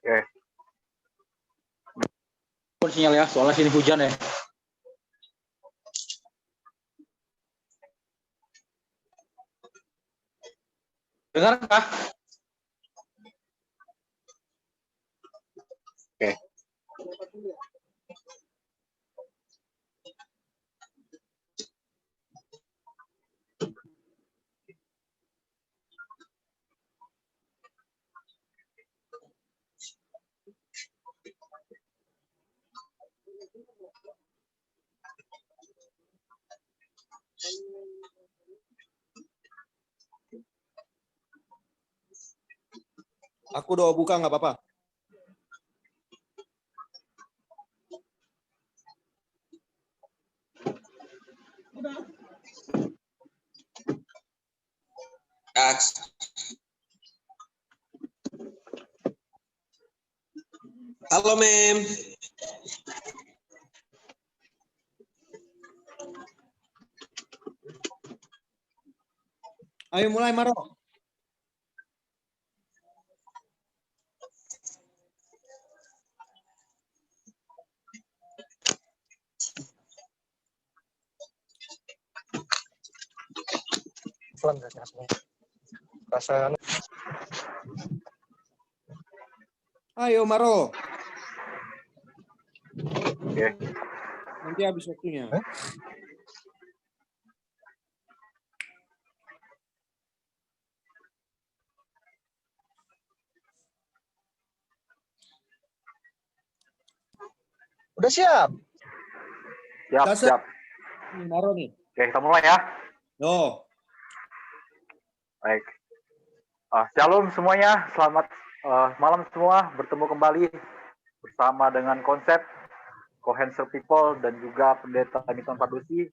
Oke. Pun sinyal ya, soalnya sini hujan ya. Dengar kah? Oke. Aku udah buka nggak apa-apa. Halo, Mem. Ayo mulai, Maro. Ayo, Maro. Oke. Nanti habis waktunya. Udah siap? Siap, Tase. siap. Ini Maro nih. Oke, kita mulai ya. Yo. Baik. Shalom semuanya, selamat malam semua. Bertemu kembali bersama dengan konsep Cohenser People dan juga Pendeta Hamilton Pardusi.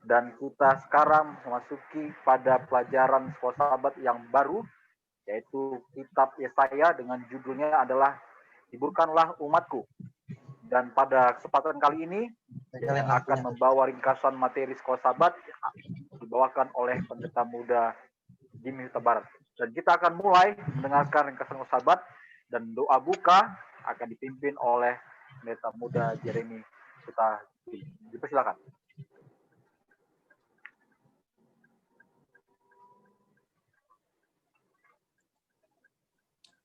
Dan kita sekarang memasuki pada pelajaran sekolah sahabat yang baru, yaitu kitab Yesaya dengan judulnya adalah Hiburkanlah Umatku. Dan pada kesempatan kali ini yang akan membawa ringkasan materi sekolah sahabat dibawakan oleh pendeta muda Jimmy Huta Barat. Dan kita akan mulai mendengarkan ringkasan sekolah sahabat dan doa buka akan dipimpin oleh pendeta muda Jeremy Huta. Dipersilakan.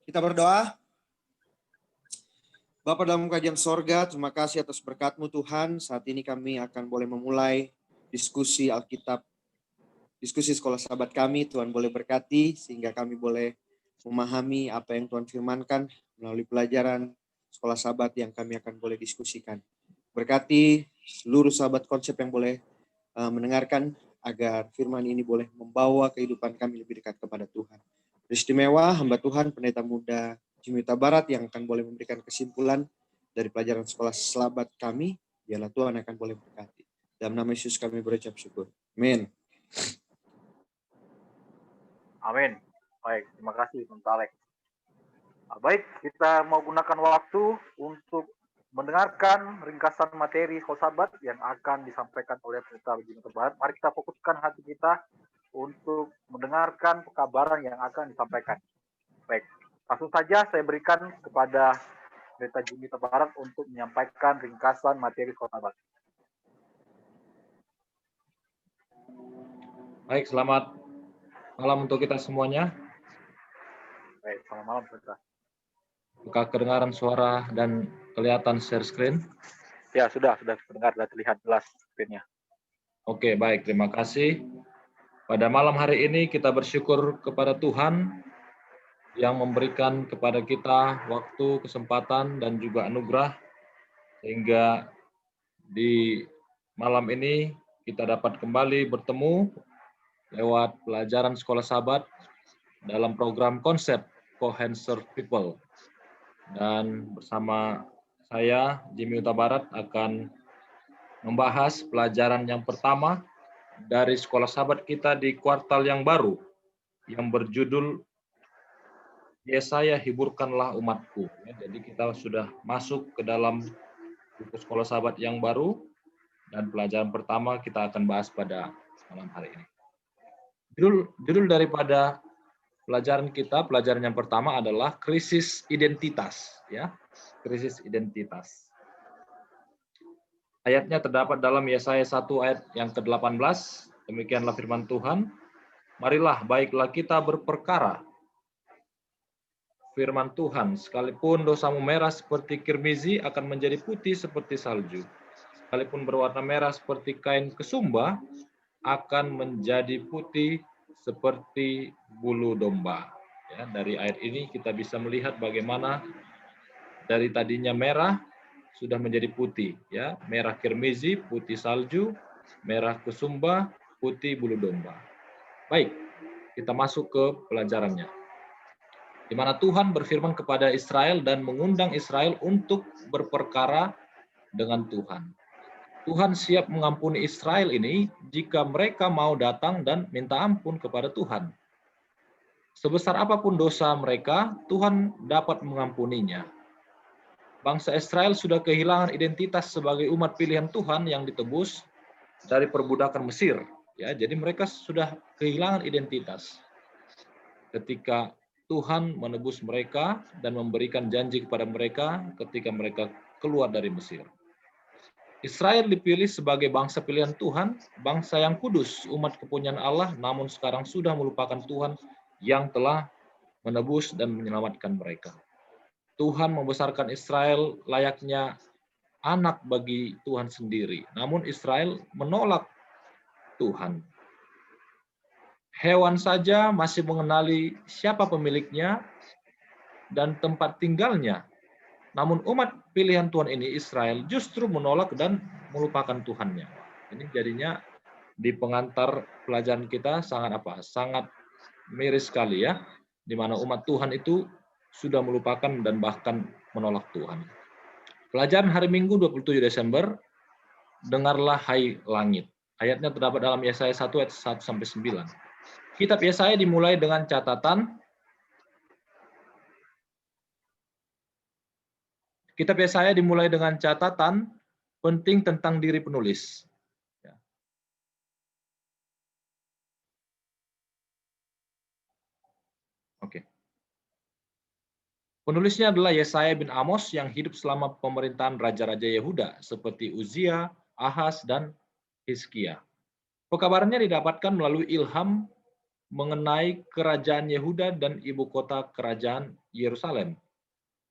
Kita berdoa. Bapa dalam kerajaan sorga, terima kasih atas berkat-Mu Tuhan. Saat ini kami akan boleh memulai diskusi Alkitab, diskusi sekolah sahabat kami. Tuhan boleh berkati sehingga kami boleh memahami apa yang Tuhan firmankan melalui pelajaran sekolah sahabat yang kami akan boleh diskusikan. Berkati seluruh sahabat konsep yang boleh mendengarkan agar firman ini boleh membawa kehidupan kami lebih dekat kepada Tuhan. Beristimewa hamba Tuhan pendeta muda Jimmy Huta Barat yang akan boleh memberikan kesimpulan dari pelajaran sekolah sahabat kami. Biarlah Tuhan akan boleh berkati. Dalam nama Yesus kami berucap syukur. Amin. Amin. Baik, terima kasih Pak Alex. Baik, kita mau gunakan waktu untuk mendengarkan ringkasan materi sekolah sahabat yang akan disampaikan oleh pendeta Jimmy Huta Barat. Mari kita fokuskan hati kita untuk mendengarkan pekabaran yang akan disampaikan. Baik, langsung saja saya berikan kepada pendeta Jimmy Huta Barat untuk menyampaikan ringkasan materi sekolah sahabat. Baik, selamat malam untuk kita semuanya. Baik, selamat malam pendeta. Buka kedengaran suara dan kelihatan share screen. Ya, sudah terdengar, sudah terlihat jelas screen-nya. Oke, baik, terima kasih. Pada malam hari ini kita bersyukur kepada Tuhan yang memberikan kepada kita waktu, kesempatan, dan juga anugerah sehingga di malam ini kita dapat kembali bertemu lewat pelajaran sekolah sahabat dalam program konsep Cohenser People. Dan bersama saya, Jimmy Huta Barat, akan membahas pelajaran yang pertama dari sekolah sahabat kita di kuartal yang baru, yang berjudul Yesaya Hiburkanlah Umatku. Jadi kita sudah masuk ke dalam buku sekolah sahabat yang baru, dan pelajaran pertama kita akan bahas pada malam hari ini. Judul daripada pelajaran yang pertama adalah krisis identitas, ya. Krisis identitas. Ayatnya terdapat dalam Yesaya 1 ayat yang ke-18. Demikianlah firman Tuhan. Marilah, baiklah kita berperkara. Firman Tuhan, sekalipun dosamu merah seperti kirmizi akan menjadi putih seperti salju. Sekalipun berwarna merah seperti kain kesumba, akan menjadi putih seperti bulu domba. Ya, dari ayat ini kita bisa melihat bagaimana dari tadinya merah sudah menjadi putih. Ya, merah kirmizi, putih salju, merah kesumba, putih bulu domba. Baik, kita masuk ke pelajarannya. Di mana Tuhan berfirman kepada Israel dan mengundang Israel untuk berperkara dengan Tuhan. Tuhan siap mengampuni Israel ini jika mereka mau datang dan minta ampun kepada Tuhan. Sebesar apapun dosa mereka, Tuhan dapat mengampuninya. Bangsa Israel sudah kehilangan identitas sebagai umat pilihan Tuhan yang ditebus dari perbudakan Mesir. Ya, jadi mereka sudah kehilangan identitas. Ketika Tuhan menebus mereka dan memberikan janji kepada mereka ketika mereka keluar dari Mesir. Israel dipilih sebagai bangsa pilihan Tuhan, bangsa yang kudus, umat kepunyaan Allah, namun sekarang sudah melupakan Tuhan yang telah menebus dan menyelamatkan mereka. Tuhan membesarkan Israel layaknya anak bagi Tuhan sendiri, namun Israel menolak Tuhan. Hewan saja masih mengenali siapa pemiliknya dan tempat tinggalnya. Namun umat pilihan Tuhan ini, Israel, justru menolak dan melupakan Tuhannya. Ini jadinya di pengantar pelajaran kita sangat miris sekali ya, di mana umat Tuhan itu sudah melupakan dan bahkan menolak Tuhan. Pelajaran hari Minggu 27 Desember, dengarlah hai langit. Ayatnya terdapat dalam Yesaya 1 ayat 1 sampai 9. Kitab Yesaya dimulai dengan catatan penting tentang diri penulis. Oke. Penulisnya adalah Yesaya bin Amos yang hidup selama pemerintahan raja-raja Yehuda seperti Uzia, Ahaz, dan Hizkia. Pekabarannya didapatkan melalui ilham mengenai kerajaan Yehuda dan ibu kota kerajaan Yerusalem.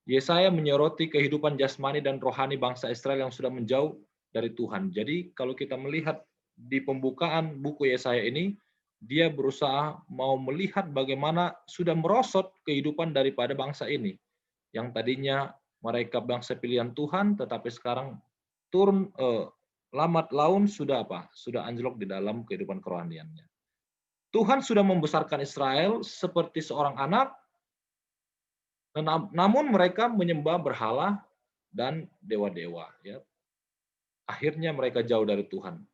Yesaya menyoroti kehidupan jasmani dan rohani bangsa Israel yang sudah menjauh dari Tuhan. Jadi kalau kita melihat di pembukaan buku Yesaya ini, dia berusaha mau melihat bagaimana sudah merosot kehidupan daripada bangsa ini. Yang tadinya mereka bangsa pilihan Tuhan, tetapi sekarang turun lambat laun sudah anjlok di dalam kehidupan kerohaniannya. Tuhan sudah membesarkan Israel seperti seorang anak, namun mereka menyembah berhala dan dewa-dewa. Ya. Akhirnya mereka jauh dari Tuhan.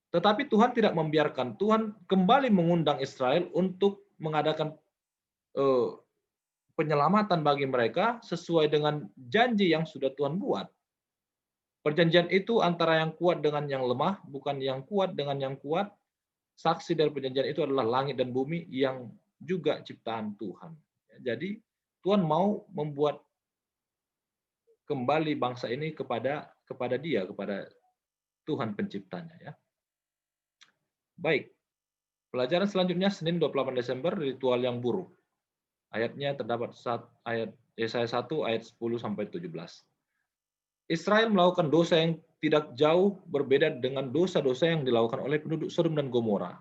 Tetapi Tuhan tidak membiarkan. Tuhan kembali mengundang Israel untuk mengadakan penyelamatan bagi mereka sesuai dengan janji yang sudah Tuhan buat. Perjanjian itu antara yang kuat dengan yang lemah, bukan yang kuat dengan yang kuat. Saksi dari perjanjian itu adalah langit dan bumi yang juga ciptaan Tuhan. Jadi Tuhan mau membuat kembali bangsa ini kepada Dia, kepada Tuhan penciptanya ya. Baik. Pelajaran selanjutnya Senin 28 Desember, ritual yang buruk. Ayatnya terdapat ayat Yesaya 1 ayat 10 sampai 17. Israel melakukan dosa yang tidak jauh berbeda dengan dosa-dosa yang dilakukan oleh penduduk Sodom dan Gomora.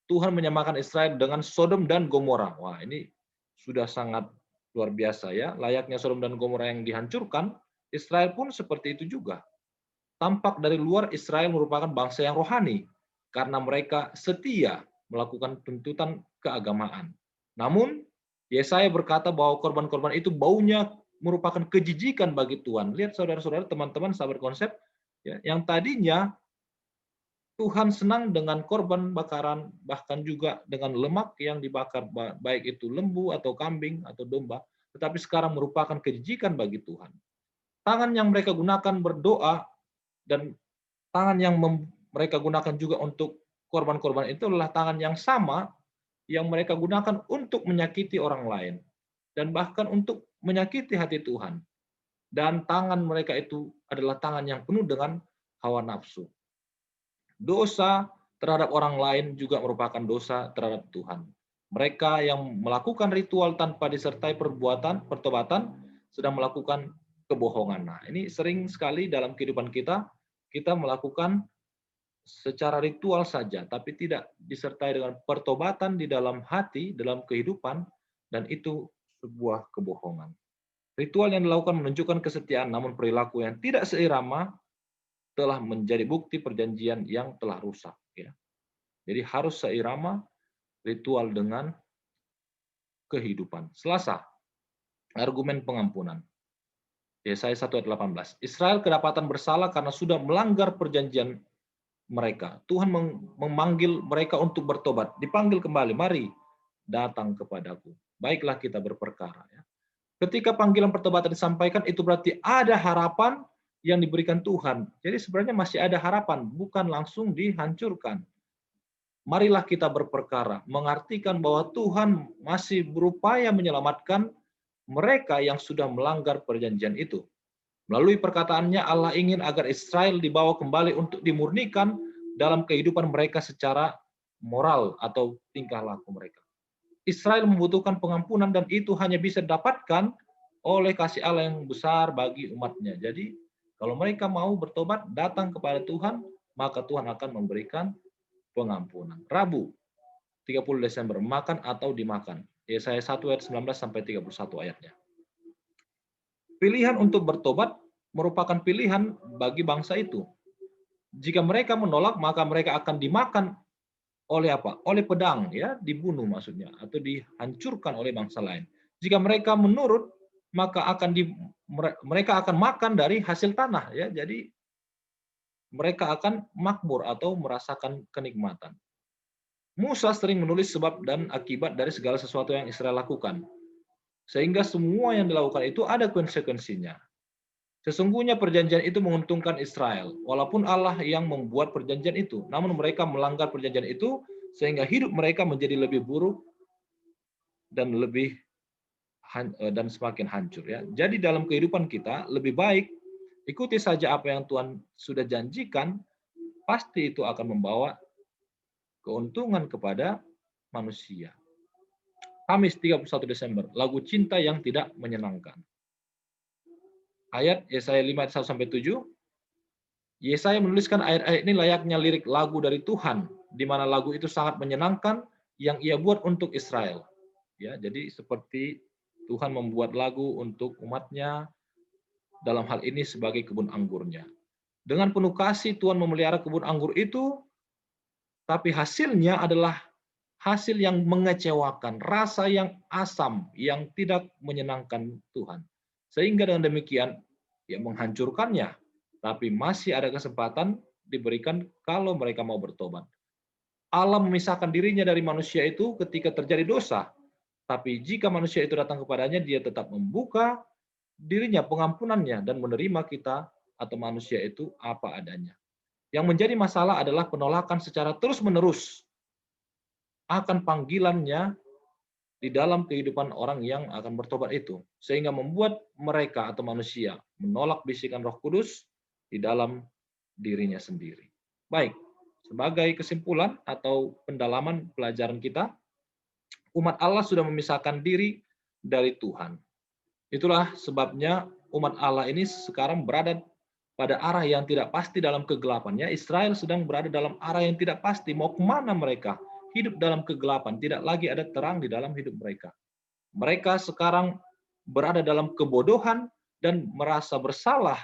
Tuhan menyamakan Israel dengan Sodom dan Gomora. Wah, ini sudah sangat luar biasa ya. Layaknya Sodom dan Gomora yang dihancurkan, Israel pun seperti itu juga. Tampak dari luar Israel merupakan bangsa yang rohani karena mereka setia melakukan tuntutan keagamaan. Namun, Yesaya berkata bahwa korban-korban itu baunya merupakan kejijikan bagi Tuhan. Lihat saudara-saudara, teman-teman, sahabat konsep, ya, yang tadinya Tuhan senang dengan korban bakaran, bahkan juga dengan lemak yang dibakar, baik itu lembu atau kambing atau domba, tetapi sekarang merupakan kejijikan bagi Tuhan. Tangan yang mereka gunakan berdoa dan tangan yang mereka gunakan juga untuk korban-korban itu adalah tangan yang sama yang mereka gunakan untuk menyakiti orang lain dan bahkan untuk menyakiti hati Tuhan. Dan tangan mereka itu adalah tangan yang penuh dengan hawa nafsu. Dosa terhadap orang lain juga merupakan dosa terhadap Tuhan. Mereka yang melakukan ritual tanpa disertai pertobatan sedang melakukan kebohongan. Nah, ini sering sekali dalam kehidupan kita melakukan secara ritual saja, tapi tidak disertai dengan pertobatan di dalam hati, dalam kehidupan, dan itu sebuah kebohongan. Ritual yang dilakukan menunjukkan kesetiaan, namun perilaku yang tidak seirama telah menjadi bukti perjanjian yang telah rusak. Ya. Jadi harus seirama ritual dengan kehidupan. Selasa, argumen pengampunan. Yesaya 1 ayat 18. Israel kedapatan bersalah karena sudah melanggar perjanjian mereka. Tuhan memanggil mereka untuk bertobat. Dipanggil kembali, mari datang kepadaku. Baiklah kita berperkara. Ya. Ketika panggilan pertobatan disampaikan, itu berarti ada harapan yang diberikan Tuhan. Jadi sebenarnya masih ada harapan, bukan langsung dihancurkan. Marilah kita berperkara, mengartikan bahwa Tuhan masih berupaya menyelamatkan mereka yang sudah melanggar perjanjian itu. Melalui perkataannya, Allah ingin agar Israel dibawa kembali untuk dimurnikan dalam kehidupan mereka secara moral atau tingkah laku mereka. Israel membutuhkan pengampunan dan itu hanya bisa didapatkan oleh kasih Allah yang besar bagi umatnya. Jadi, kalau mereka mau bertobat, datang kepada Tuhan, maka Tuhan akan memberikan pengampunan. Rabu, 30 Desember, makan atau dimakan. Yesaya 1 ayat 19 sampai 31 ayatnya. Pilihan untuk bertobat merupakan pilihan bagi bangsa itu. Jika mereka menolak, maka mereka akan dimakan oleh apa? Oleh pedang, ya, dibunuh maksudnya, atau dihancurkan oleh bangsa lain. Jika mereka menurut, maka mereka akan makan dari hasil tanah, ya. Jadi mereka akan makmur atau merasakan kenikmatan. Musa sering menulis sebab dan akibat dari segala sesuatu yang Israel lakukan. Sehingga semua yang dilakukan itu ada konsekuensinya. Sesungguhnya perjanjian itu menguntungkan Israel, walaupun Allah yang membuat perjanjian itu. Namun mereka melanggar perjanjian itu, sehingga hidup mereka menjadi lebih buruk dan semakin hancur. Ya. Jadi dalam kehidupan kita, lebih baik ikuti saja apa yang Tuhan sudah janjikan, pasti itu akan membawa keuntungan kepada manusia. Kamis 31 Desember, lagu cinta yang tidak menyenangkan. Ayat Yesaya 5 ayat 1 sampai 7. Yesaya menuliskan ayat-ayat ini layaknya lirik lagu dari Tuhan, di mana lagu itu sangat menyenangkan yang ia buat untuk Israel. Ya, jadi seperti Tuhan membuat lagu untuk umatnya, dalam hal ini sebagai kebun anggurnya. Dengan penuh kasih Tuhan memelihara kebun anggur itu, tapi hasilnya adalah hasil yang mengecewakan, rasa yang asam, yang tidak menyenangkan Tuhan. Sehingga dengan demikian, ya menghancurkannya. Tapi masih ada kesempatan diberikan kalau mereka mau bertobat. Allah memisahkan dirinya dari manusia itu ketika terjadi dosa. Tapi jika manusia itu datang kepadanya, dia tetap membuka dirinya, pengampunannya, dan menerima kita atau manusia itu apa adanya. Yang menjadi masalah adalah penolakan secara terus-menerus akan panggilannya di dalam kehidupan orang yang akan bertobat itu, sehingga membuat mereka atau manusia menolak bisikan Roh Kudus di dalam dirinya sendiri. Baik, sebagai kesimpulan atau pendalaman pelajaran kita, umat Allah sudah memisahkan diri dari Tuhan. Itulah sebabnya umat Allah ini sekarang berada pada arah yang tidak pasti dalam kegelapan. Ya, Israel sedang berada dalam arah yang tidak pasti. Mau kemana mereka? Hidup dalam kegelapan. Tidak lagi ada terang di dalam hidup mereka. Mereka sekarang berada dalam kebodohan dan merasa bersalah.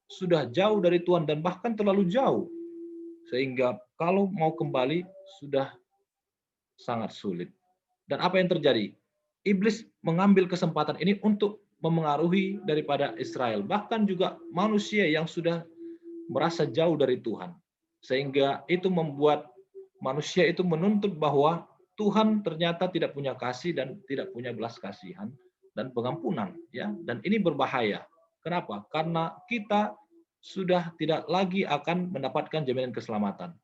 Sudah jauh dari Tuhan dan bahkan terlalu jauh. Sehingga kalau mau kembali sudah sangat sulit. Dan apa yang terjadi? Iblis mengambil kesempatan ini untuk memengaruhi daripada Israel. Bahkan juga manusia yang sudah merasa jauh dari Tuhan. Sehingga itu membuat manusia itu menuntut bahwa Tuhan ternyata tidak punya kasih dan tidak punya belas kasihan dan pengampunan. Ya, dan ini berbahaya. Kenapa? Karena kita sudah tidak lagi akan mendapatkan jaminan keselamatan.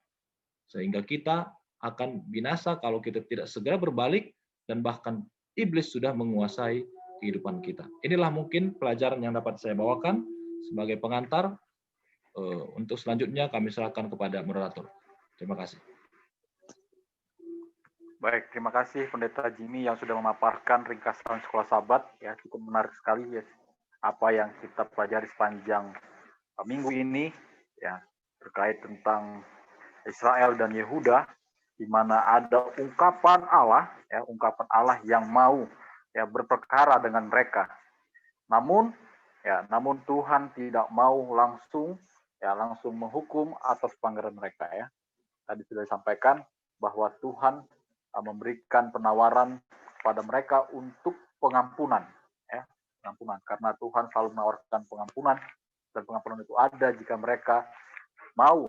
Sehingga kita akan binasa kalau kita tidak segera berbalik, dan bahkan iblis sudah menguasai kehidupan kita. Inilah mungkin pelajaran yang dapat saya bawakan sebagai pengantar. Untuk selanjutnya kami serahkan kepada moderator. Terima kasih. Baik, terima kasih Pendeta Jimmy yang sudah memaparkan ringkasan Sekolah Sabat. Ya, cukup menarik sekali ya apa yang kita pelajari sepanjang minggu ini, ya, terkait tentang Israel dan Yehuda, di mana ada ungkapan Allah, ya, ungkapan Allah yang mau ya berperkara dengan mereka. Namun Tuhan tidak mau langsung menghukum atas pelanggaran mereka, ya. Tadi sudah disampaikan bahwa Tuhan memberikan penawaran kepada mereka untuk pengampunan, ya, pengampunan, karena Tuhan selalu menawarkan pengampunan, dan pengampunan itu ada jika mereka mau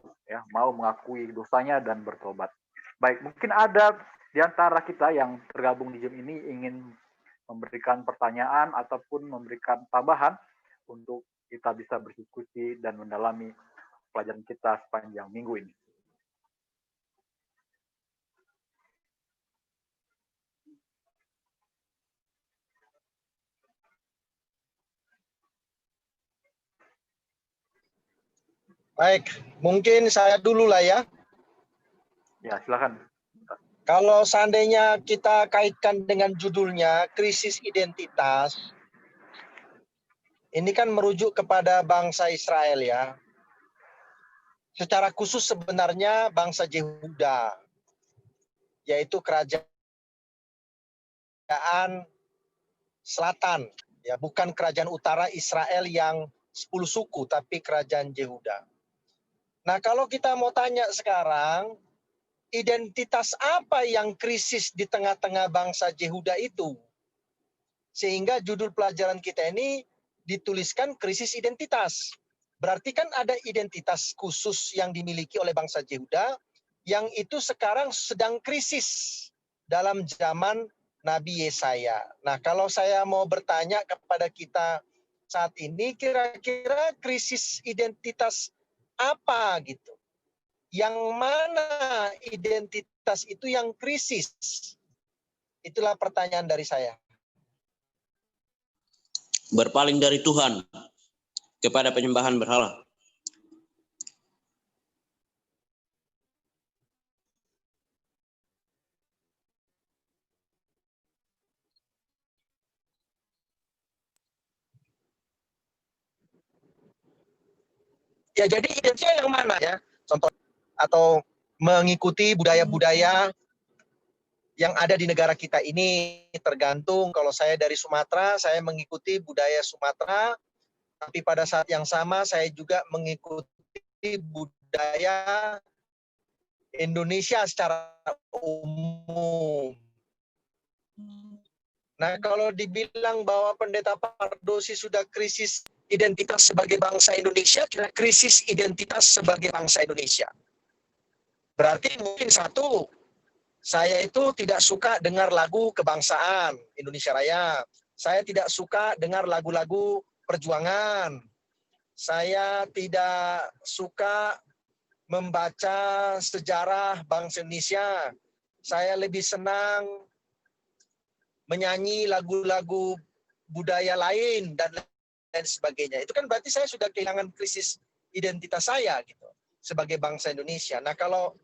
mengakui dosanya dan bertobat. Baik, mungkin ada di antara kita yang tergabung di Zoom ini ingin memberikan pertanyaan ataupun memberikan tambahan untuk kita bisa berdiskusi dan mendalami pelajaran kita sepanjang minggu ini. Baik, mungkin saya dulu lah ya. Ya, silakan. Kalau seandainya kita kaitkan dengan judulnya krisis identitas, ini kan merujuk kepada bangsa Israel ya. Secara khusus sebenarnya bangsa Yehuda, yaitu kerajaan selatan, ya, bukan kerajaan utara Israel yang 10 suku, tapi kerajaan Yehuda. Nah, kalau kita mau tanya sekarang, identitas apa yang krisis di tengah-tengah bangsa Yehuda itu? Sehingga judul pelajaran kita ini dituliskan krisis identitas. Berarti kan ada identitas khusus yang dimiliki oleh bangsa Yehuda yang itu sekarang sedang krisis dalam zaman Nabi Yesaya. Nah, kalau saya mau bertanya kepada kita saat ini, kira-kira krisis identitas apa gitu? Yang mana identitas itu yang krisis? Itulah pertanyaan dari saya. Berpaling dari Tuhan kepada penyembahan berhala. Ya, jadi identitasnya yang mana ya? Contoh, atau mengikuti budaya-budaya yang ada di negara kita ini, tergantung. Kalau saya dari Sumatera, saya mengikuti budaya Sumatera, tapi pada saat yang sama saya juga mengikuti budaya Indonesia secara umum. Nah, kalau dibilang bahwa Pendeta Pardosi sudah krisis identitas sebagai bangsa Indonesia, kira krisis identitas sebagai bangsa Indonesia. Berarti mungkin satu, saya itu tidak suka dengar lagu kebangsaan Indonesia Raya. Saya tidak suka dengar lagu-lagu perjuangan. Saya tidak suka membaca sejarah bangsa Indonesia. Saya lebih senang menyanyi lagu-lagu budaya lain dan sebagainya. Itu kan berarti saya sudah kehilangan krisis identitas saya gitu sebagai bangsa Indonesia. Nah, kalau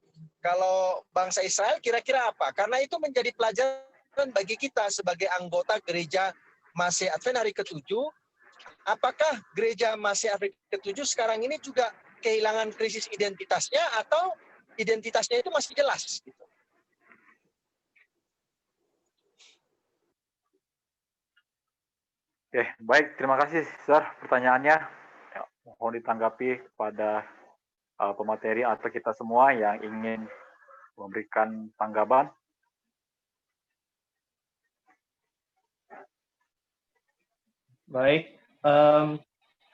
bangsa Israel kira-kira apa? Karena itu menjadi pelajaran bagi kita sebagai anggota gereja Masih Advent hari ke-7. Apakah gereja Masih Advent ke-7 sekarang ini juga kehilangan krisis identitasnya atau identitasnya itu masih jelas gitu? Oke, baik. Terima kasih, Sir, pertanyaannya. Ya, mohon ditanggapi kepada pemateri atau kita semua yang ingin memberikan tanggapan. Baik,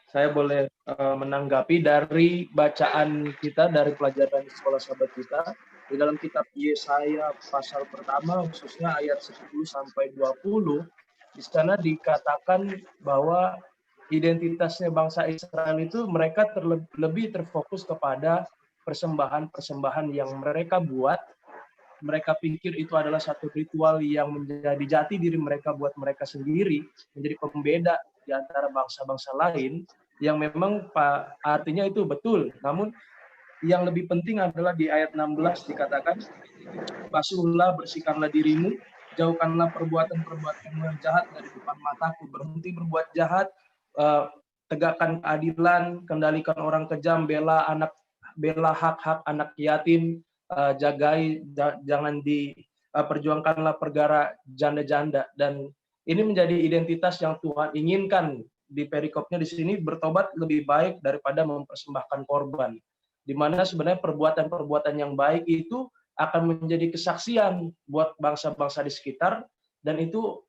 saya boleh menanggapi dari bacaan kita dari pelajaran sekolah sahabat kita di dalam kitab Yesaya pasal pertama khususnya ayat 10 sampai 20. Di sana dikatakan bahwa identitasnya bangsa Israel itu mereka lebih terfokus kepada persembahan-persembahan yang mereka buat mereka pikir itu adalah satu ritual yang menjadi jati diri mereka buat mereka sendiri, menjadi pembeda di antara bangsa-bangsa lain, yang memang artinya itu betul. Namun yang lebih penting adalah di ayat 16 dikatakan, basuhlah, bersihkanlah dirimu, jauhkanlah perbuatan-perbuatan yang jahat dari depan mataku, berhenti berbuat jahat, tegakkan keadilan, kendalikan orang kejam, bela hak-hak anak yatim, jangan diperjuangkanlah perkara janda-janda. Dan ini menjadi identitas yang Tuhan inginkan di perikopnya di sini, bertobat lebih baik daripada mempersembahkan korban. Di mana sebenarnya perbuatan-perbuatan yang baik itu akan menjadi kesaksian buat bangsa-bangsa di sekitar, dan itu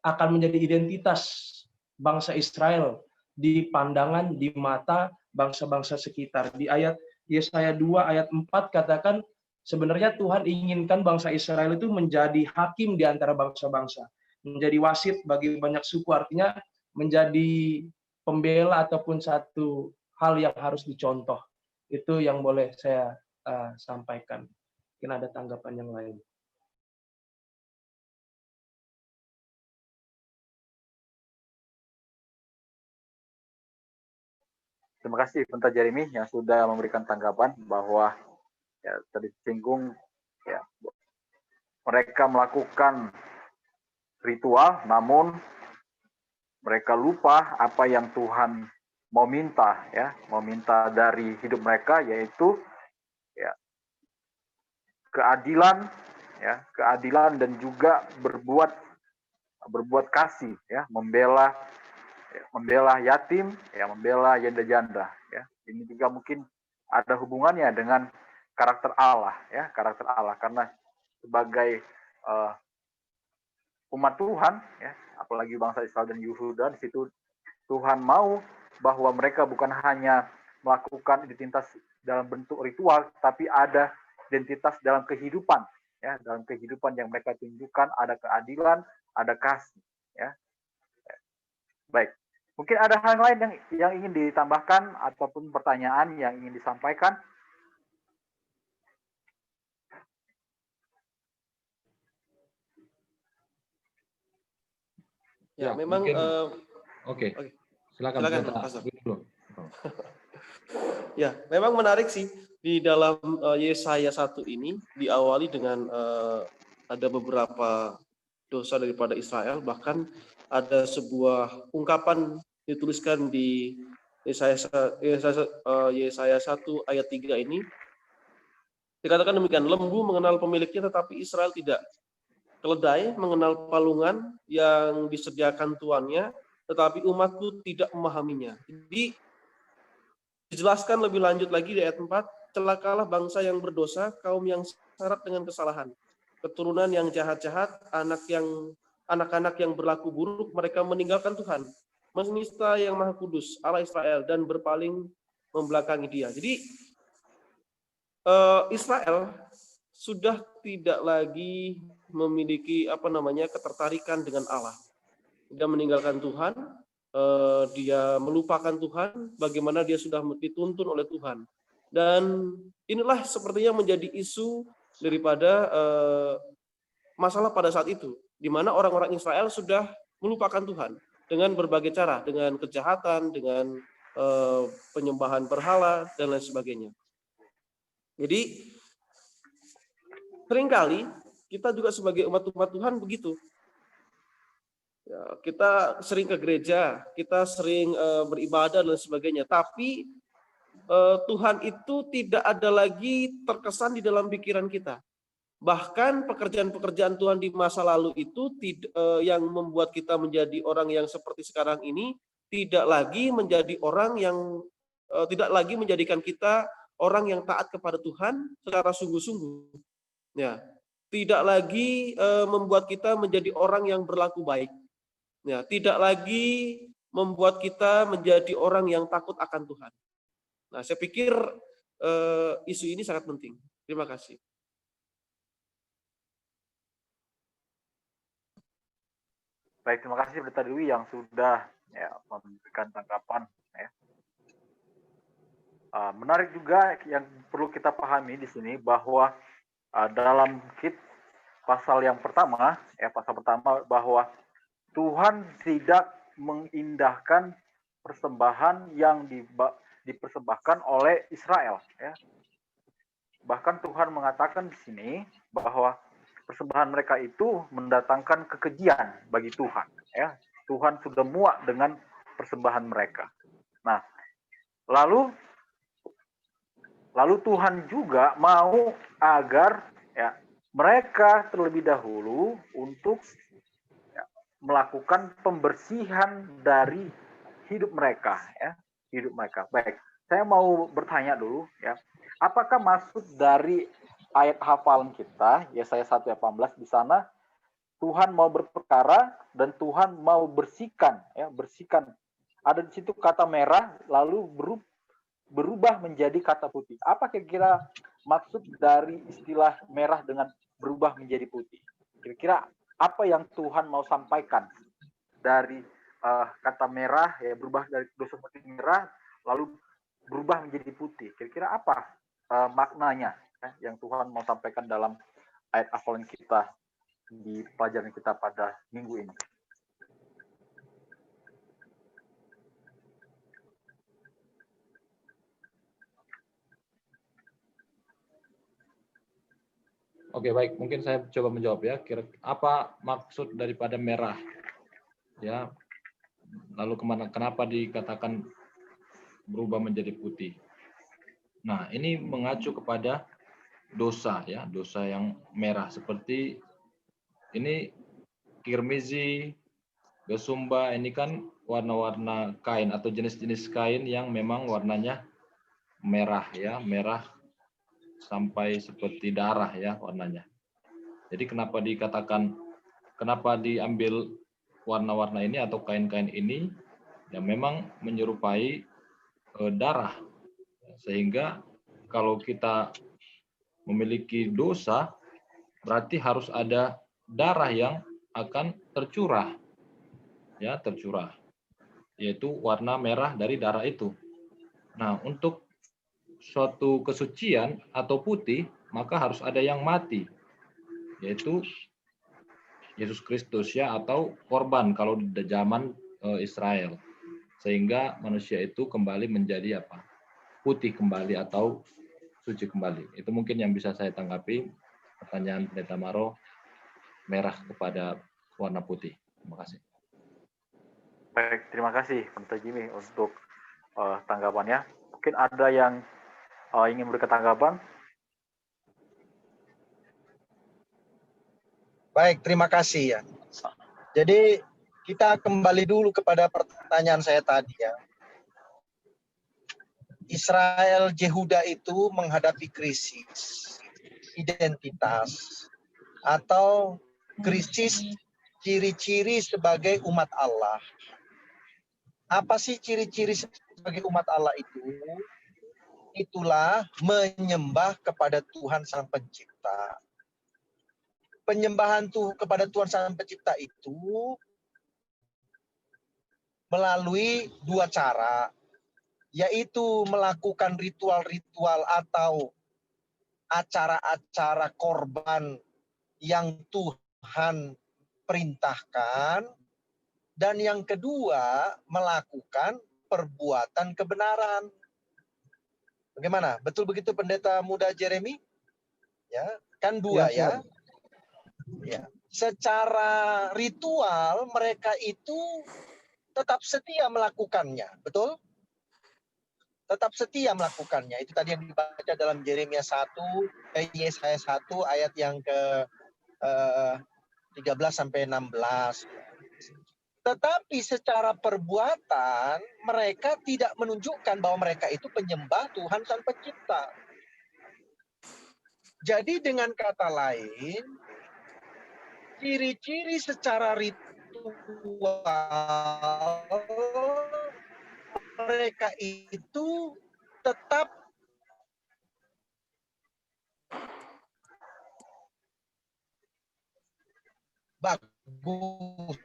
akan menjadi identitas bangsa Israel di pandangan, di mata bangsa-bangsa sekitar. Di ayat Yesaya 2 ayat 4 katakan, sebenarnya Tuhan inginkan bangsa Israel itu menjadi hakim di antara bangsa-bangsa, menjadi wasit bagi banyak suku, artinya menjadi pembela ataupun satu hal yang harus dicontoh. Itu yang boleh saya sampaikan. Mungkin ada tanggapan yang lain. Terima kasih Pendeta Jeremy yang sudah memberikan tanggapan bahwa ya, tadi disinggung ya, mereka melakukan ritual, namun mereka lupa apa yang Tuhan mau minta, ya, mau minta dari hidup mereka, yaitu ya, keadilan, ya, keadilan dan juga berbuat kasih, ya, membela yatim, ya, membela janda-janda, ya. Ini juga mungkin ada hubungannya dengan karakter Allah, ya, karakter Allah, karena sebagai umat Tuhan, ya, apalagi bangsa Israel dan Yehuda, di situ Tuhan mau bahwa mereka bukan hanya melakukan identitas dalam bentuk ritual, tapi ada identitas dalam kehidupan, ya, dalam kehidupan yang mereka tunjukkan ada keadilan, ada kasih, ya. Baik, mungkin ada hal lain yang ingin ditambahkan ataupun pertanyaan yang ingin disampaikan. Ya, memang Oke. Silakan Pastor. dulu. Ya, memang menarik sih di dalam Yesaya 1 ini diawali dengan ada beberapa dosa daripada Israel, bahkan ada sebuah ungkapan dituliskan di Yesaya 1 ayat 3 ini. Dikatakan demikian, lembu mengenal pemiliknya tetapi Israel tidak. Keledai mengenal palungan yang disediakan tuannya, tetapi umatku tidak memahaminya. Jadi dijelaskan lebih lanjut lagi di ayat 4, celakalah bangsa yang berdosa, kaum yang syarat dengan kesalahan, keturunan yang jahat-jahat, anak-anak yang berlaku buruk, mereka meninggalkan Tuhan, menista yang Maha Kudus, Allah Israel, dan berpaling membelakangi Dia. Jadi Israel sudah tidak lagi memiliki ketertarikan dengan Allah. Dia meninggalkan Tuhan, dia melupakan Tuhan, bagaimana dia sudah dituntun oleh Tuhan. Dan inilah sepertinya menjadi isu daripada masalah pada saat itu, di mana orang-orang Israel sudah melupakan Tuhan dengan berbagai cara, dengan kejahatan, dengan penyembahan berhala, dan lain sebagainya. Jadi seringkali kita juga sebagai umat Tuhan begitu. Ya, kita sering ke gereja, kita sering beribadah dan sebagainya. Tapi Tuhan itu tidak ada lagi terkesan di dalam pikiran kita. Bahkan pekerjaan-pekerjaan Tuhan di masa lalu itu yang membuat kita menjadi orang yang seperti sekarang ini, tidak lagi menjadi orang yang tidak lagi menjadikan kita orang yang taat kepada Tuhan secara sungguh-sungguh. Ya, tidak lagi membuat kita menjadi orang yang berlaku baik. Ya, tidak lagi membuat kita menjadi orang yang takut akan Tuhan. Nah, saya pikir isu ini sangat penting. Terima kasih. Baik, terima kasih Pendeta Dwi yang sudah memberikan tanggapan. Ya. Menarik juga yang perlu kita pahami di sini bahwa dalam pasal yang pertama, pasal pertama bahwa Tuhan tidak mengindahkan persembahan yang dipersembahkan oleh Israel. Ya. Bahkan Tuhan mengatakan di sini bahwa persembahan mereka itu mendatangkan kekejian bagi Tuhan. Ya. Tuhan sudah muak dengan persembahan mereka. Nah, lalu Tuhan juga mau agar mereka terlebih dahulu untuk melakukan pembersihan dari hidup mereka, hidup mereka. Baik, saya mau bertanya dulu, apakah maksud dari ayat hafalan kita, Yesaya 1:18 di sana Tuhan mau berperkara dan Tuhan mau bersihkan, bersihkan. Ada di situ kata merah lalu berubah menjadi kata putih. Apa kira-kira maksud dari istilah merah dengan berubah menjadi putih? Kira-kira apa yang Tuhan mau sampaikan dari kata merah, berubah dari dosa putih merah lalu berubah menjadi putih? Kira-kira apa maknanya yang Tuhan mau sampaikan dalam ayat hafalan kita di pelajaran kita pada minggu ini? Oke, baik. Mungkin saya coba menjawab ya. Apa maksud daripada merah? Ya. Lalu kenapa dikatakan berubah menjadi putih? Nah, ini mengacu kepada dosa ya, dosa yang merah seperti ini kirmizi, besumba, ini kan warna-warna kain atau jenis-jenis kain yang memang warnanya merah ya, merah sampai seperti darah ya warnanya. Jadi kenapa diambil warna-warna ini atau kain-kain ini yang memang menyerupai darah. Sehingga kalau kita memiliki dosa berarti harus ada darah yang akan tercurah. Ya, tercurah. Yaitu warna merah dari darah itu. Nah, untuk suatu kesucian atau putih, maka harus ada yang mati, yaitu Yesus Kristus ya, atau korban kalau di zaman Israel, sehingga manusia itu kembali menjadi apa? Putih kembali atau suci kembali. Itu mungkin yang bisa saya tanggapi pertanyaan Pendeta Maro, merah kepada warna putih. Terima kasih. Baik, terima kasih Pendeta Jimmy untuk tanggapannya. Mungkin ada yang ingin memberikan tanggapan? Baik, terima kasih ya. Jadi kita kembali dulu kepada pertanyaan saya tadi ya. Israel Yehuda itu menghadapi krisis identitas atau krisis ciri-ciri sebagai umat Allah. Apa sih ciri-ciri sebagai umat Allah itu? Itulah menyembah kepada Tuhan Sang Pencipta. Penyembahan kepada Tuhan Sang Pencipta itu melalui dua cara, yaitu melakukan ritual-ritual atau acara-acara korban yang Tuhan perintahkan, dan yang kedua melakukan perbuatan kebenaran. Bagaimana? Betul begitu Pendeta Muda Jeremy? Ya, kan dua ya. Ya. Secara ritual mereka itu tetap setia melakukannya, betul? Tetap setia melakukannya. Itu tadi yang dibaca dalam Yeremia 1, Yesaya 1 ayat yang ke 13 sampai 16. Tetapi secara perbuatan mereka tidak menunjukkan bahwa mereka itu penyembah Tuhan Sang Pencipta. Jadi dengan kata lain, ciri-ciri secara ritual mereka itu tetap bagus.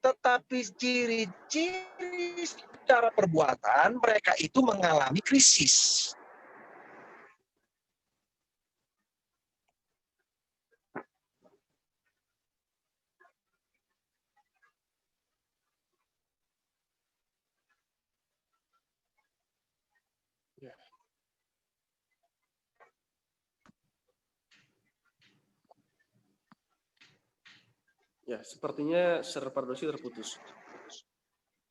tetapi ciri-ciri secara perbuatan mereka itu mengalami krisis. Ya, sepertinya server Pardosi terputus.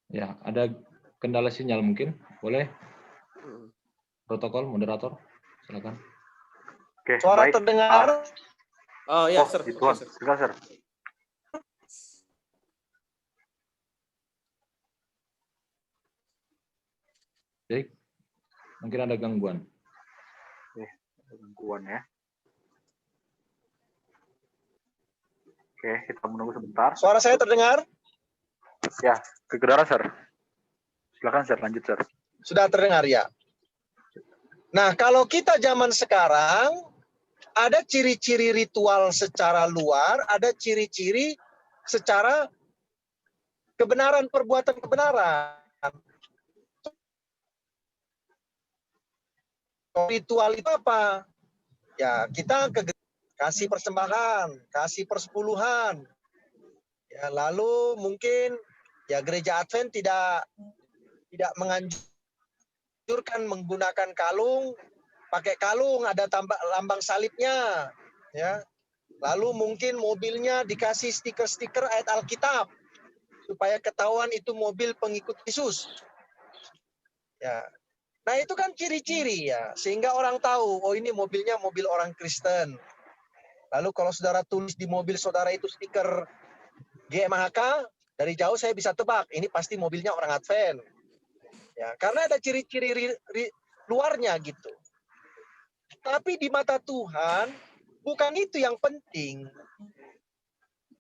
Ya, ada kendala sinyal mungkin. Boleh? Protokol, moderator, silakan. Oke, Suara baik. terdengar? Oh ya, Oh, Sir. itu Oke, Sir. Sir. Baik, mungkin ada gangguan. Gangguan ya. Oke, kita menunggu sebentar. Suara saya terdengar? Ya, kedengaran, Sir. Silakan, Sir. Lanjut, Sir. Sudah terdengar ya? Nah, kalau kita zaman sekarang, ada ciri-ciri ritual secara luar, ada ciri-ciri secara kebenaran, perbuatan kebenaran. Ritual itu apa? Ya, kita kasih persembahan, kasih persepuluhan. Ya, lalu mungkin ya gereja Advent tidak menganjurkan menggunakan kalung, pakai kalung ada lambang salibnya, ya. Lalu mungkin mobilnya dikasih stiker-stiker ayat Alkitab supaya ketahuan itu mobil pengikut Yesus. Ya. Nah, itu kan ciri-ciri ya, sehingga orang tahu, oh ini mobilnya mobil orang Kristen. Lalu kalau saudara tulis di mobil saudara itu stiker GMHK, dari jauh saya bisa tebak, ini pasti mobilnya orang Advent. Ya, karena ada ciri-ciri luarnya gitu. Tapi di mata Tuhan, bukan itu yang penting.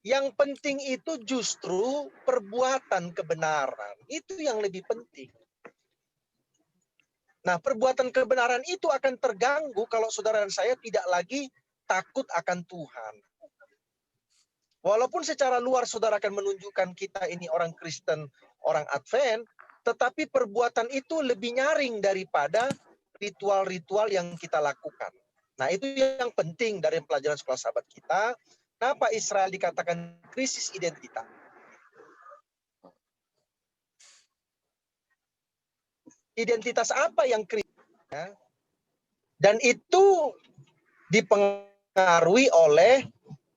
Yang penting itu justru perbuatan kebenaran. Itu yang lebih penting. Nah, perbuatan kebenaran itu akan terganggu kalau saudara dan saya tidak lagi takut akan Tuhan. Walaupun secara luar saudara akan menunjukkan kita ini orang Kristen, orang Advent, tetapi perbuatan itu lebih nyaring daripada ritual-ritual yang kita lakukan. Nah, itu yang penting dari pelajaran sekolah sahabat kita. Kenapa Israel dikatakan krisis identitas? Identitas apa yang krisis? Ya. Dan itu dipengaruhi oleh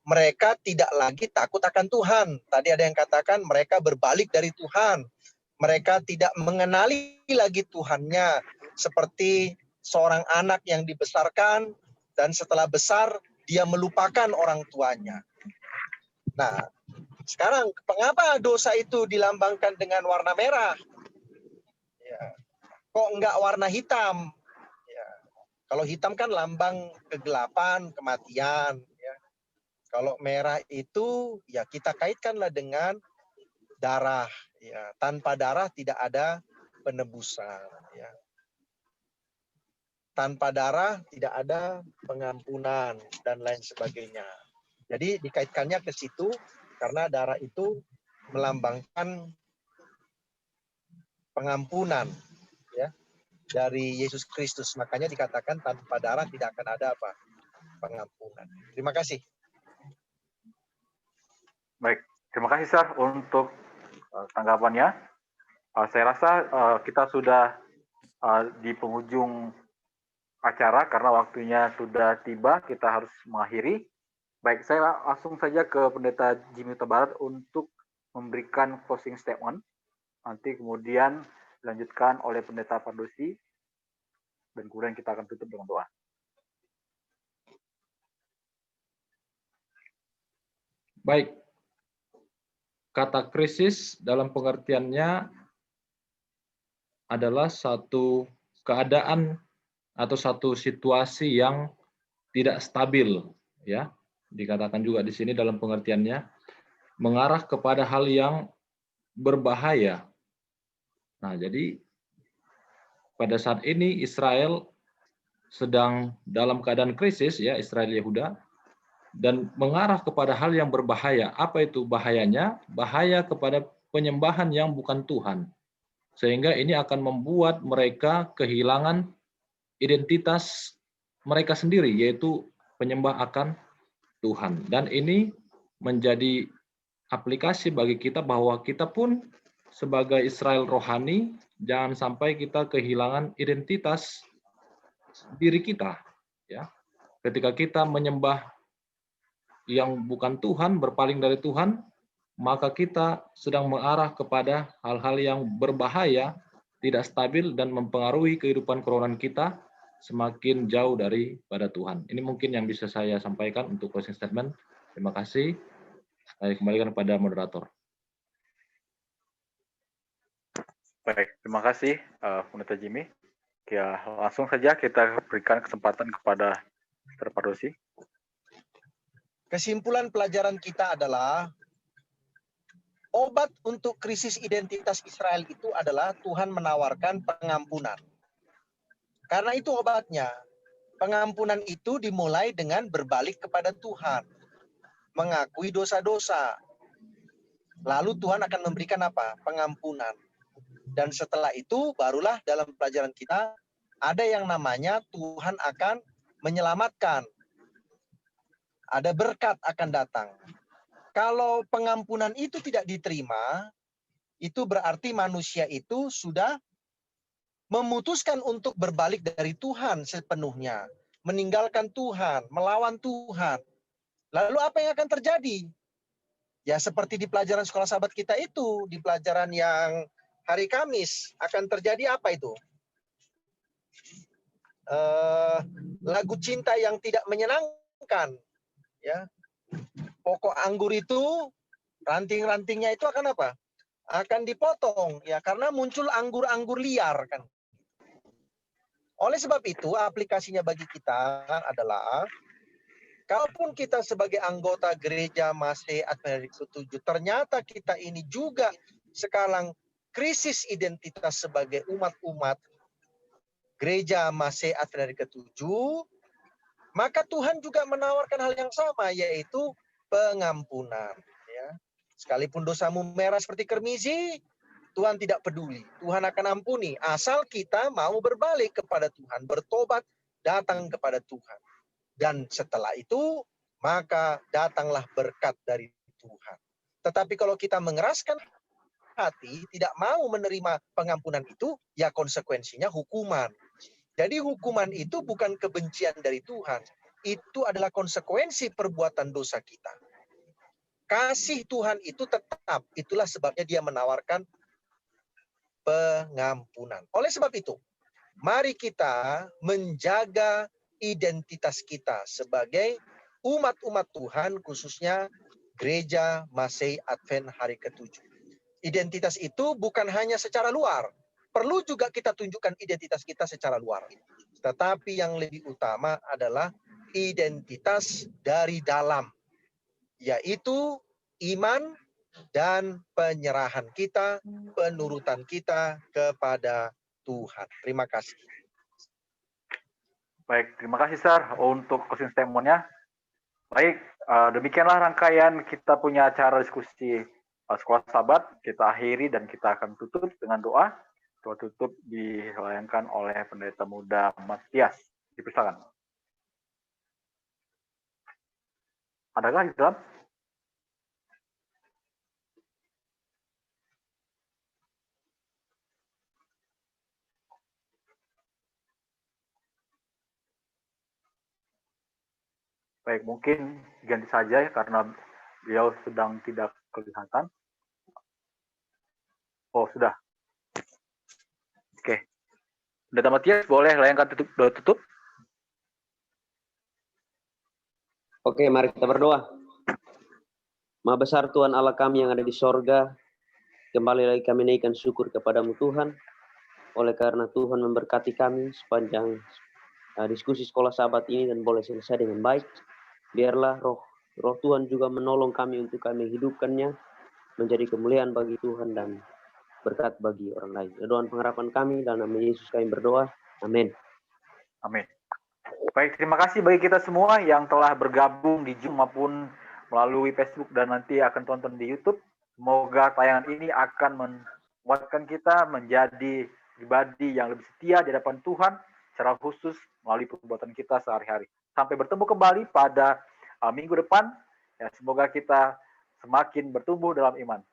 mereka tidak lagi takut akan Tuhan. Tadi ada yang katakan mereka berbalik dari Tuhan. Mereka tidak mengenali lagi Tuhannya. Seperti seorang anak yang dibesarkan dan setelah besar dia melupakan orang tuanya. Nah, sekarang mengapa dosa itu dilambangkan dengan warna merah? Ya. Kok enggak warna hitam? Ya. Kalau hitam kan lambang kegelapan, kematian. Ya. Kalau merah itu ya kita kaitkanlah dengan darah. Ya. Tanpa darah tidak ada penebusan. Ya. Tanpa darah tidak ada pengampunan dan lain sebagainya. Jadi dikaitkannya ke situ karena darah itu melambangkan pengampunan ya dari Yesus Kristus. Makanya dikatakan tanpa darah tidak akan ada apa? Pengampunan. Terima kasih. Baik, terima kasih, Sir, untuk tanggapannya. Saya rasa kita sudah di penghujung acara karena waktunya sudah tiba, kita harus mengakhiri. Baik, saya langsung saja ke Pendeta Jimmy Huta Barat untuk memberikan closing statement. Nanti kemudian dilanjutkan oleh Pendeta Pardosi, dan kemudian kita akan tutup dengan doa. Baik, kata krisis dalam pengertiannya adalah satu keadaan atau satu situasi yang tidak stabil, ya. Dikatakan juga di sini dalam pengertiannya mengarah kepada hal yang berbahaya. Nah, jadi pada saat ini Israel sedang dalam keadaan krisis, ya, Israel Yehuda, dan mengarah kepada hal yang berbahaya. Apa itu bahayanya? Bahaya kepada penyembahan yang bukan Tuhan. Sehingga ini akan membuat mereka kehilangan identitas mereka sendiri, yaitu penyembah akan Tuhan. Dan ini menjadi aplikasi bagi kita bahwa kita pun sebagai Israel rohani, jangan sampai kita kehilangan identitas diri kita. Ya, ketika kita menyembah yang bukan Tuhan, berpaling dari Tuhan, maka kita sedang mengarah kepada hal-hal yang berbahaya, tidak stabil, dan mempengaruhi kehidupan kerohanian kita semakin jauh daripada Tuhan. Ini mungkin yang bisa saya sampaikan untuk closing statement. Terima kasih. Saya kembalikan kepada moderator. Baik, terima kasih Pendeta Jimmy. Ya, langsung saja kita berikan kesempatan kepada Mr. Pardosi. Kesimpulan pelajaran kita adalah obat untuk krisis identitas Israel itu adalah Tuhan menawarkan pengampunan. Karena itu obatnya. Pengampunan itu dimulai dengan berbalik kepada Tuhan. Mengakui dosa-dosa. Lalu Tuhan akan memberikan apa? Pengampunan. Dan setelah itu barulah dalam pelajaran kita ada yang namanya Tuhan akan menyelamatkan. Ada berkat akan datang. Kalau pengampunan itu tidak diterima, itu berarti manusia itu sudah memutuskan untuk berbalik dari Tuhan sepenuhnya. Meninggalkan Tuhan, melawan Tuhan. Lalu apa yang akan terjadi? Ya seperti di pelajaran sekolah sahabat kita itu, di pelajaran yang hari Kamis, akan terjadi apa itu? Lagu cinta yang tidak menyenangkan. Ya, pokok anggur itu ranting-rantingnya itu akan apa? Akan dipotong ya karena muncul anggur-anggur liar kan. Oleh sebab itu aplikasinya bagi kita adalah kalaupun kita sebagai anggota gereja Masih Advent ke-7 ternyata kita ini juga sekarang krisis identitas sebagai umat-umat gereja Masih Advent ke-7, maka Tuhan juga menawarkan hal yang sama, yaitu pengampunan. Ya. Sekalipun dosamu merah seperti kermizi, Tuhan tidak peduli. Tuhan akan ampuni, asal kita mau berbalik kepada Tuhan, bertobat, datang kepada Tuhan. Dan setelah itu, maka datanglah berkat dari Tuhan. Tetapi kalau kita mengeraskan hati, tidak mau menerima pengampunan itu, ya konsekuensinya hukuman. Jadi hukuman itu bukan kebencian dari Tuhan. Itu adalah konsekuensi perbuatan dosa kita. Kasih Tuhan itu tetap. Itulah sebabnya dia menawarkan pengampunan. Oleh sebab itu, mari kita menjaga identitas kita sebagai umat-umat Tuhan, khususnya Gereja Masih Advent hari ke-7. Identitas itu bukan hanya secara luar. Perlu juga kita tunjukkan identitas kita secara luar. Tetapi yang lebih utama adalah identitas dari dalam, yaitu iman dan penyerahan kita, penurutan kita kepada Tuhan. Terima kasih. Baik, terima kasih Sir untuk closing statement-nya. Baik, demikianlah rangkaian kita punya acara diskusi Sekolah Sahabat. Kita akhiri dan kita akan tutup dengan doa. Doa tutup dilayangkan oleh Pendeta Muda Matias. Dipersilakan. Adakah di dalam? Baik, mungkin ganti saja ya karena beliau sedang tidak kelihatan. Oh, sudah. Oke. Pendeta Matias, boleh layangkan doa tutup? Oke, mari kita berdoa. Maha besar Tuhan Allah kami yang ada di sorga, kembali lagi kami naikkan syukur kepadamu Tuhan, oleh karena Tuhan memberkati kami sepanjang diskusi sekolah sahabat ini dan boleh selesai dengan baik. Biarlah roh Tuhan juga menolong kami untuk kami hidupkannya menjadi kemuliaan bagi Tuhan dan berkat bagi orang lain. Doa pengharapan kami dalam nama Yesus kami berdoa. Amin. Amin. Baik, terima kasih bagi kita semua yang telah bergabung di Zoom maupun melalui Facebook dan nanti akan tonton di YouTube. Semoga tayangan ini akan menguatkan kita menjadi pribadi yang lebih setia di hadapan Tuhan secara khusus melalui perbuatan kita sehari-hari. Sampai bertemu kembali pada minggu depan. Ya, semoga kita semakin bertumbuh dalam iman.